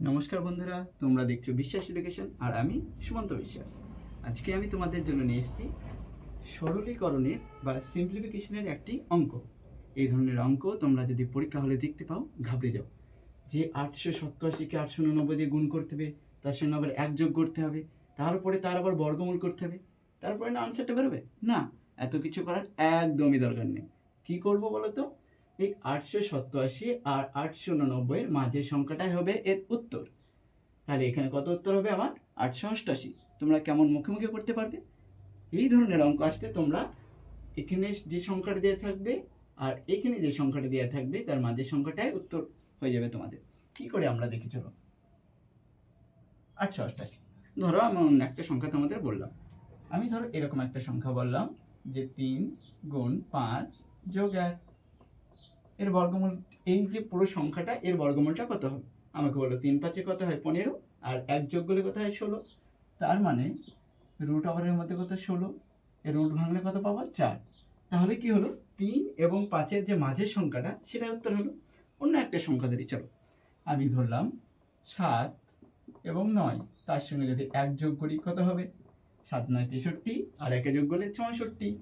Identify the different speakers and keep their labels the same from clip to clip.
Speaker 1: নমস্কার বন্ধুরা, তোমরা দেখছো বিশ্বাস এডুকেশন আর আমি সুমন্ত বিশ্বাস। আজকে আমি তোমাদের জন্য নিয়ে এসেছি সরলীকরণের বা সিম্পলিফিকেশনের একটি অঙ্ক। এই ধরনের অঙ্ক তোমরা যদি পরীক্ষা হলে দেখতে পাও ঘাবড়ে যাও যে 887কে 889 দিয়ে গুণ করতে হবে, তার সঙ্গে আবার এক যোগ করতে হবে, তারপরে তার আবার বর্গমূল করতে হবে, তারপরে না আনসারটা বেরোবে না। এত কিছু করার একদমই দরকার নেই। কি করব বলো তো? এই 887 আর 889 এর মাঝের সংখ্যাটাই হবে এর উত্তর। তাহলে এখানে কত উত্তর হবে আমার? 888। তোমরা কেমন মুখে মুখে করতে পারবে? এই ধরনের অঙ্ক আসলে তোমরা এখানে যে সংখ্যাটা দেওয়া থাকবে আর এখানে যে সংখ্যাটা দেওয়া থাকবে তার মাঝের সংখ্যাটাই উত্তর হয়ে যাবে তোমাদের। কি করে আমরা দেখি চলো। 888, ধরো আমি অন্য একটা সংখ্যা তোমাদের বললাম। আমি ধরো এরকম একটা সংখ্যা বললাম যে 3 গুণ 5 যোগ 1 এর বর্গমূল। এই যে পুরো সংখ্যাটা এর বর্গমূলটা কত হবে আমাকে বলো। 3 5 কত হয় 15 আর 1 যোগ করলে কত হয় 16। তার মানে রুট ওভারের মধ্যে কত 16, এর রুট ভাঙলে কত পাবো 4। তাহলে কি হলো 3 এবং 5-এর যে মাঝের সংখ্যাটা সেটা উত্তর হলো। অন্য একটা সংখ্যা ধরি চলো। আমি ধরলাম 7 এবং 9, তার সঙ্গে যদি 1 যোগ করি কত হবে? 7 9 63 আর 1 যোগ করলে 64।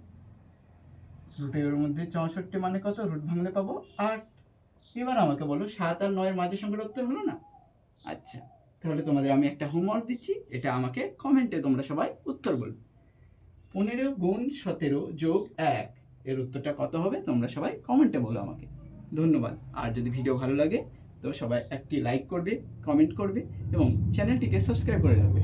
Speaker 1: রুটের মধ্যে 64 মানে কত? রুট ভাঙলে পাবো 8। এবার আমাকে বলো 7 আর 9 এর মাঝের সংখ্যাটা উত্তর হলো না? আচ্ছা, তাহলে তোমাদের আমি একটা হোমওয়ার্ক দিচ্ছি, এটা আমাকে কমেন্টে তোমরা সবাই উত্তর বলবে। 15 গুণ 17 যোগ 1 এর উত্তরটা কত হবে তোমরা সবাই কমেন্টে বলো আমাকে। ধন্যবাদ। আর যদি ভিডিও ভালো লাগে তো সবাই একটি লাইক করবে, কমেন্ট করবে এবং চ্যানেলটিকে সাবস্ক্রাইব করে রাখবে।